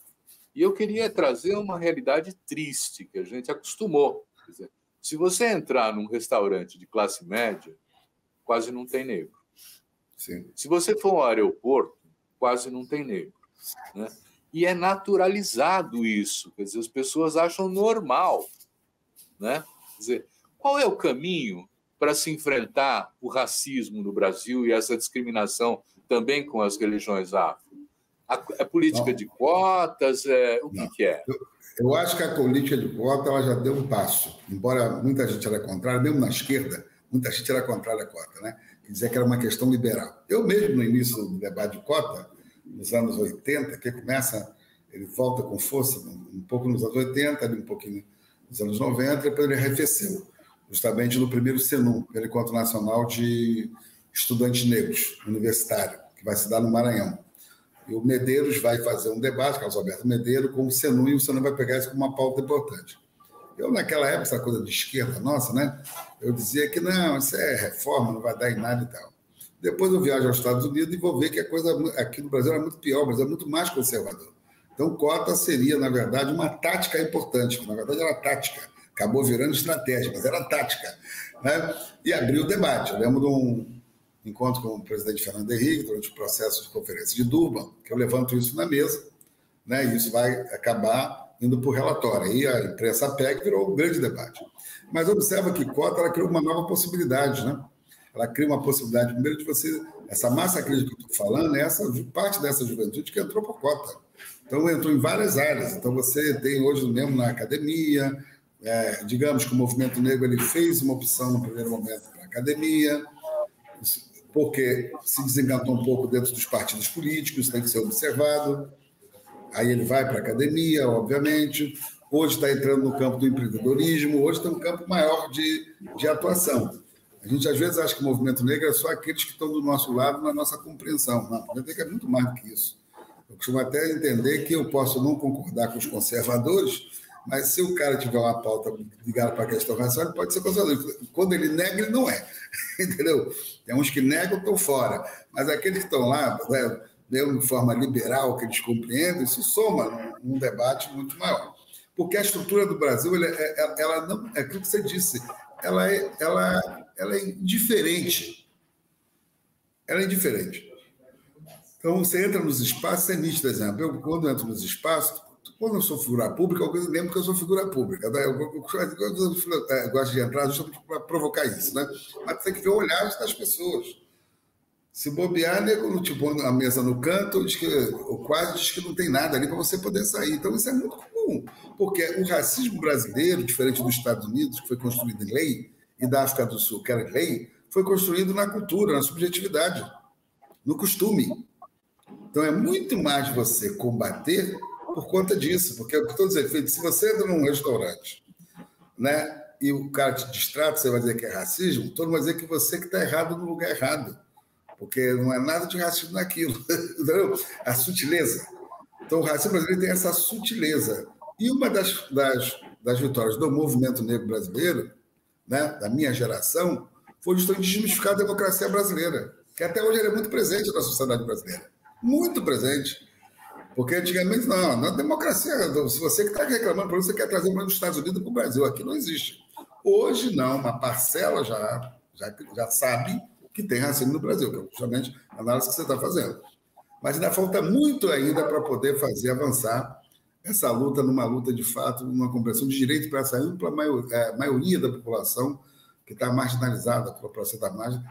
E eu queria trazer uma realidade triste, que a gente acostumou. Quer dizer, se você entrar num restaurante de classe média, quase não tem negro. Sim. Se você for ao aeroporto, quase não tem negro, né? E é naturalizado isso, quer dizer, as pessoas acham normal, né? Quer dizer, qual é o caminho para se enfrentar o racismo no Brasil e essa discriminação também com as religiões afro? A política de cotas, o que é? Eu acho que a política de cota ela já deu um passo, embora muita gente era contrária, mesmo na esquerda, muita gente era contrária à cota, né? Quer dizer que era uma questão liberal. Eu mesmo, no início do debate de cota, nos anos 80, que começa, ele volta com força, um pouco nos anos 80, um pouquinho nos anos 90, depois ele arrefeceu, justamente no primeiro CENUM, pelo Encontro Nacional de Estudantes Negros, universitário, que vai se dar no Maranhão. E o Medeiros vai fazer um debate, Carlos Alberto Medeiros, com o CENUM, e o CENUM vai pegar isso como uma pauta importante. Eu, naquela época, essa coisa de esquerda nossa, né? Eu dizia que não, isso é reforma, não vai dar em nada e tal. Depois eu viajo aos Estados Unidos e vou ver que a coisa aqui no Brasil era muito pior, mas é muito mais conservador. Então, cota seria, na verdade, uma tática importante, que na verdade era tática. Acabou virando estratégia, mas era tática, né? E abriu o debate. Eu lembro de um encontro com o presidente Fernando Henrique, durante o processo de conferência de Durban, que eu levanto isso na mesa, né? E isso vai acabar indo para o relatório. Aí a imprensa pega e virou um grande debate. Mas observa que cota ela criou uma nova possibilidade, né? Ela cria uma possibilidade, primeiro, de você... Essa massa crítica que eu estou falando é parte dessa juventude que entrou por cota. Então, entrou em várias áreas. Então, você tem hoje mesmo na academia, digamos que o movimento negro ele fez uma opção no primeiro momento para a academia, porque se desencantou um pouco dentro dos partidos políticos, tem que ser observado. Aí ele vai para a academia, obviamente. Hoje está entrando no campo do empreendedorismo, hoje tem um campo maior de atuação. A gente, às vezes, acha que o movimento negro é só aqueles que estão do nosso lado na nossa compreensão. Não, o movimento negro é muito mais do que isso. Eu costumo até entender que eu posso não concordar com os conservadores, mas se o cara tiver uma pauta ligada para a questão racial, ele pode ser conservador. Quando ele nega, ele não é. Entendeu? Tem uns que negam, estão fora. Mas aqueles que estão lá, mesmo de forma liberal, que eles compreendem, isso soma num debate muito maior. Porque a estrutura do Brasil, ela não, é aquilo que você disse, ela é indiferente. Ela é indiferente. Então, você entra nos espaços, é nítido, por exemplo. Eu, quando eu entro nos espaços, quando eu sou figura pública, eu lembro que eu sou figura pública. Né? Eu gosto de entrar justamente para provocar isso. Né? Mas tem que ver o olhar das pessoas. Se bobear, nego te põe a mesa no canto, ou quase diz que não tem nada ali para você poder sair. Então, isso é muito comum. Porque o racismo brasileiro, diferente dos Estados Unidos, que foi construído em lei, e da África do Sul, que era em lei, foi construído na cultura, na subjetividade, no costume. Então, é muito mais você combater por conta disso. Porque o que estou dizendo, se você entra num restaurante, né, e o cara te distrata, você vai dizer que é racismo, todo mundo vai dizer que você que está errado no lugar errado. Porque não é nada de racismo naquilo. Entendeu? A sutileza. Então, o racismo brasileiro tem essa sutileza. E uma das vitórias do movimento negro brasileiro, né, da minha geração, foi justamente desmistificar a democracia brasileira, que até hoje é muito presente na sociedade brasileira. Muito presente. Porque antigamente, não, na democracia, se você que está reclamando, você quer trazer para os Estados Unidos para o Brasil, aqui não existe. Hoje, não, uma parcela já sabe que tem racismo no Brasil, que é justamente a análise que você está fazendo. Mas ainda falta muito ainda para poder fazer avançar essa luta numa luta, de fato, numa compreensão de direito para essa ampla maioria da população que está marginalizada pelo processo da margem,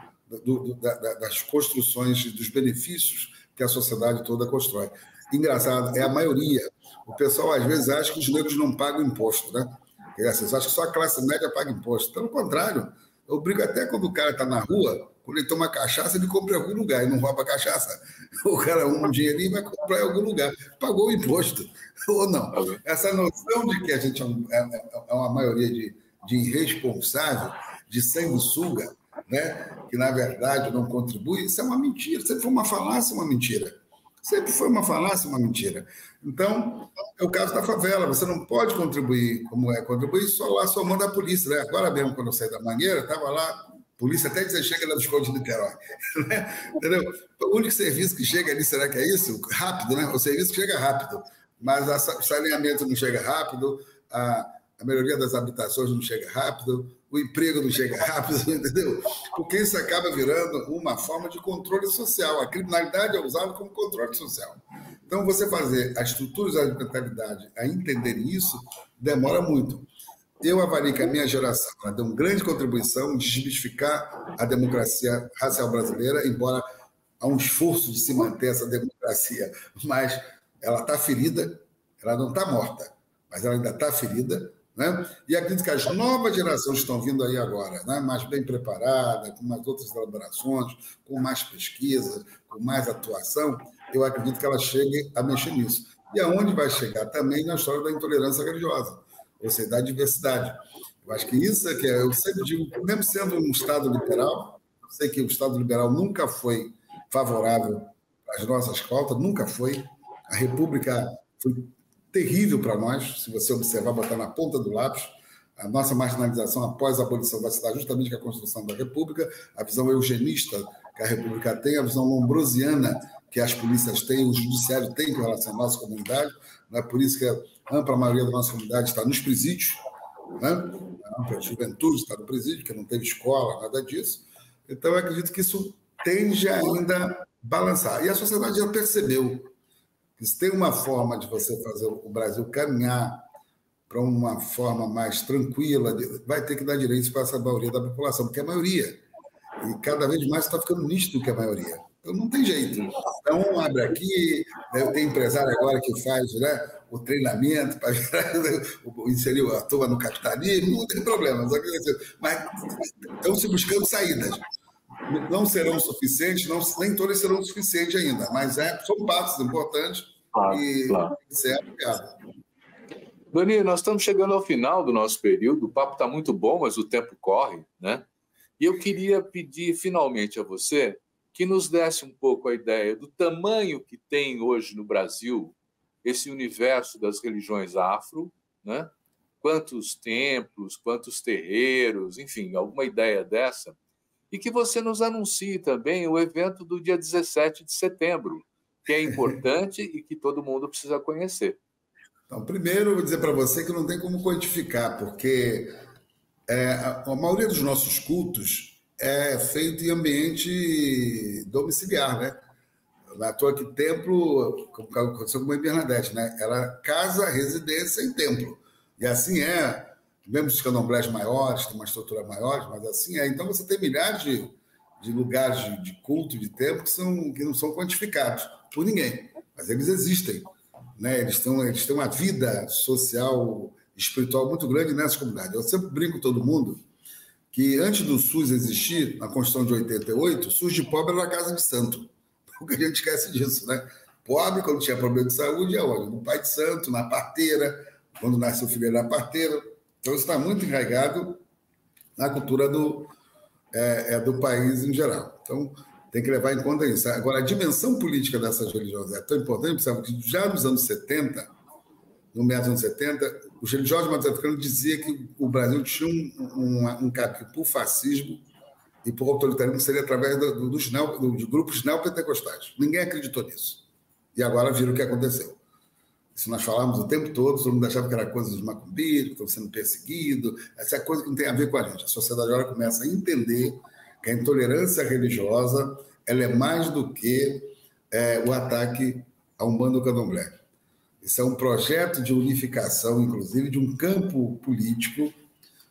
das construções, dos benefícios que a sociedade toda constrói. Engraçado, é a maioria. O pessoal, às vezes, acha que os negros não pagam imposto, né? Assim, acha que só a classe média paga imposto. Pelo contrário, eu brigo até quando o cara está na rua, quando ele toma cachaça, ele compra em algum lugar e não rouba cachaça. O cara um dinheirinho vai comprar em algum lugar. Pagou o imposto, ou não. Essa noção de que a gente é uma maioria de irresponsável, de sanguessuga, né? Que, na verdade, não contribui, isso é uma mentira. Sempre foi uma falácia, uma mentira. Sempre foi uma falácia, uma mentira. Então, é o caso da favela. Você não pode contribuir como é contribuir só lá somando a polícia. Né? Agora mesmo, quando eu saí da Mangueira, estava lá, a polícia até que você chega lá dos Contos de Niterói. Né? Entendeu? O único serviço que chega ali, será que é isso? Rápido, né? O serviço chega rápido, mas o saneamento não chega rápido, a melhoria das habitações não chega rápido, o emprego não chega rápido, entendeu? Porque isso acaba virando uma forma de controle social. A criminalidade é usada como controle social. Então, você fazer as estruturas da mentalidade a entenderem isso, demora muito. Eu avalio que a minha geração deu uma grande contribuição em desmistificar a democracia racial brasileira, embora há um esforço de se manter essa democracia, mas ela está ferida, ela não está morta, mas ela ainda está ferida, né? E acredito que as novas gerações que estão vindo aí agora, né, mais bem preparadas, com mais outras elaborações, com mais pesquisa, com mais atuação, eu acredito que ela chegue a mexer nisso. E aonde vai chegar também na história da intolerância religiosa, ou seja, da diversidade. Eu acho que isso é que eu sempre digo, mesmo sendo um Estado liberal, eu sei que o Estado liberal nunca foi favorável às nossas pautas, nunca foi. A República foi terrível para nós, se você observar, botar na ponta do lápis. A nossa marginalização após a abolição vai se dar justamente com a construção da República, a visão eugenista que a República tem, a visão lombrosiana que as polícias têm, o judiciário tem com relação à nossa comunidade, né? Por isso que a ampla maioria da nossa comunidade está nos presídios, né? A ampla juventude está no presídio, que não teve escola, nada disso. Então, eu acredito que isso tende ainda a balançar. E a sociedade já percebeu que se tem uma forma de você fazer o Brasil caminhar para uma forma mais tranquila, vai ter que dar direitos para essa maioria da população, porque é a maioria. E cada vez mais está ficando nítido que é a maioria. Então, não tem jeito. Então, abre aqui, tem empresário agora que faz, né, o treinamento para inserir a turma no capitalismo, não tem problema. Mas estão se buscando saídas. Não serão suficientes, nem todas serão suficientes ainda, mas são passos importantes e claro. Isso é aplicado. Doni, nós estamos chegando ao final do nosso período, o papo está muito bom, mas o tempo corre, né? E eu queria pedir finalmente a você que nos desse um pouco a ideia do tamanho que tem hoje no Brasil esse universo das religiões afro, né? Quantos templos, quantos terreiros, enfim, alguma ideia dessa. E que você nos anuncie também o evento do dia 17 de setembro, que é importante e que todo mundo precisa conhecer. Então, primeiro, eu vou dizer para você que não tem como quantificar, porque a maioria dos nossos cultos é feito em ambiente domiciliar, né? Na toa que templo, como aconteceu com a Bernadette, né? Era casa, residência e templo. E assim é. Mesmo os candomblés maiores, tem uma estrutura maior, mas assim é. Então, você tem milhares de lugares de culto, de templo, que não são quantificados por ninguém, mas eles existem, né? Eles têm uma vida social, espiritual muito grande nessas comunidades. Eu sempre brinco com todo mundo que antes do SUS existir, na Constituição de 88, o SUS de pobre era a casa de santo. Porque a gente esquece disso, né? Pobre, quando tinha problema de saúde, é onde? No pai de santo, na parteira, quando nasce o filho na parteira. Então, isso está muito enraizado na cultura do país em geral. Então, tem que levar em conta isso. Agora, a dimensão política dessas religiões é tão importante, sabe, que já nos anos 70, no meio dos anos 70, os religiosos norte-africanos diziam que o Brasil tinha um caminho por fascismo e por autoritarismo seria através dos grupos neopentecostais. Ninguém acreditou nisso. E agora viram o que aconteceu. Se nós falávamos o tempo todo mundo achava que era coisa dos macumbeiros, que estão sendo perseguidos, essa é coisa que não tem a ver com a gente. A sociedade agora começa a entender que a intolerância religiosa ela é mais do que o ataque a Umbanda ou Candomblé. Isso é um projeto de unificação, inclusive, de um campo político,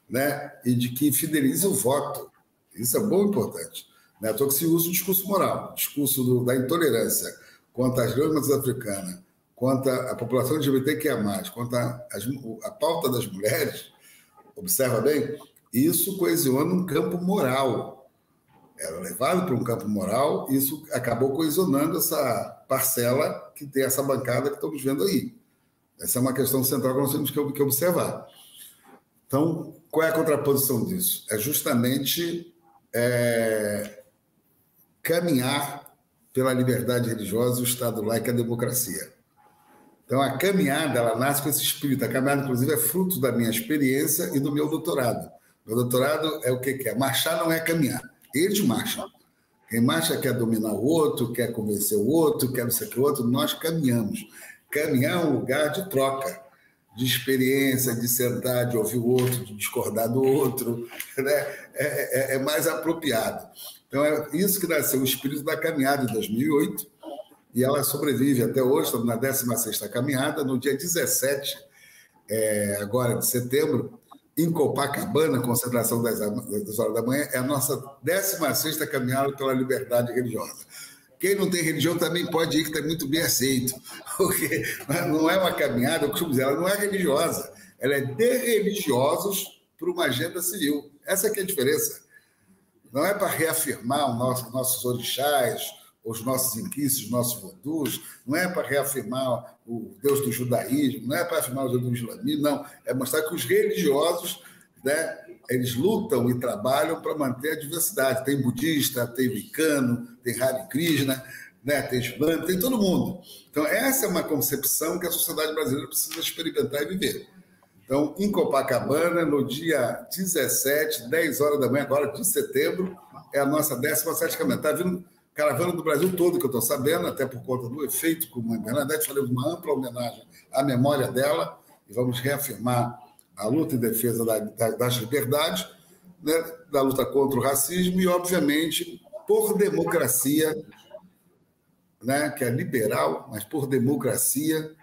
né, e de que fideliza o voto. Isso é bom e importante. Não é à toa que se usa o discurso moral, o discurso da intolerância contra as grandes africanas, contra a população LGBTQIA+, contra a pauta das mulheres, observa bem, isso coesiona um campo moral. Era levado para um campo moral, e isso acabou coesionando essa parcela que tem essa bancada que estamos vendo aí. Essa é uma questão central que nós temos que observar. Então, qual é a contraposição disso? É justamente caminhar pela liberdade religiosa, o Estado laico e a democracia. Então, a caminhada, ela nasce com esse espírito. A caminhada, inclusive, é fruto da minha experiência e do meu doutorado. Meu doutorado é o que é? Marchar não é caminhar. Eles marcham. Quem marcha quer dominar o outro, quer convencer o outro, quer não sei o que o outro. Nós caminhamos. Caminhar é um lugar de troca, de experiência, de sentar, de ouvir o outro, de discordar do outro. Né? É mais apropriado. Então, é isso que nasceu o espírito da caminhada em 2008. E ela sobrevive até hoje, estamos na 16ª caminhada, no dia 17 agora de setembro, em Copacabana, concentração das horas da manhã, é a nossa 16ª caminhada pela liberdade religiosa. Quem não tem religião também pode ir, que está muito bem aceito, porque não é uma caminhada, eu costumo dizer, ela não é religiosa, ela é de religiosos para uma agenda civil. Essa que é a diferença. Não é para reafirmar nossos orixás, os nossos inquices, os nossos vodus, não é para reafirmar o Deus do judaísmo, não é para afirmar o Deus do islamismo, não. É mostrar que os religiosos, né, eles lutam e trabalham para manter a diversidade. Tem budista, tem wicano, tem Hare Krishna, né, tem islâmico, tem todo mundo. Então, essa é uma concepção que a sociedade brasileira precisa experimentar e viver. Então, em Copacabana, no dia 17, 10 horas da manhã, agora de setembro, é a nossa 17ª caminhada. Está vindo caravana do Brasil todo, que eu estou sabendo, até por conta do efeito com a Bernadette, faremos uma ampla homenagem à memória dela e vamos reafirmar a luta em defesa das liberdades, né, da luta contra o racismo e, obviamente, por democracia, né, que é liberal, mas por democracia,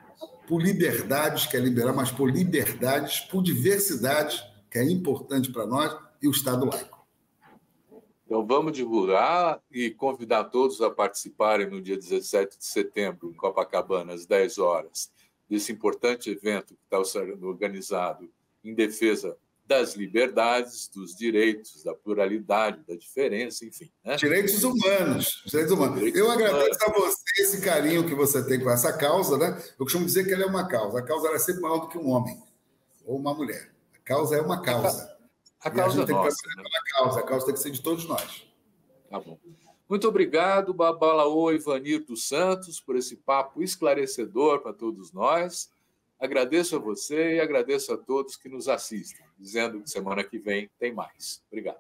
por liberdades, que é liberal, mas por liberdades, por diversidade, que é importante para nós, e o Estado laico. Então, vamos divulgar e convidar todos a participarem no dia 17 de setembro, em Copacabana, às 10 horas, desse importante evento que está sendo organizado em defesa das liberdades, dos direitos, da pluralidade, da diferença, enfim. Né? Direitos humanos. Eu agradeço a você esse carinho que você tem com essa causa, né? Eu costumo dizer que ela é uma causa. A causa ela é sempre maior do que um homem ou uma mulher. A causa é uma causa. A causa é nossa. A causa tem que ser de todos nós. Tá bom. Muito obrigado, Babalaô Ivanir dos Santos, por esse papo esclarecedor para todos nós. Agradeço a você e agradeço a todos que nos assistem, dizendo que semana que vem tem mais. Obrigado.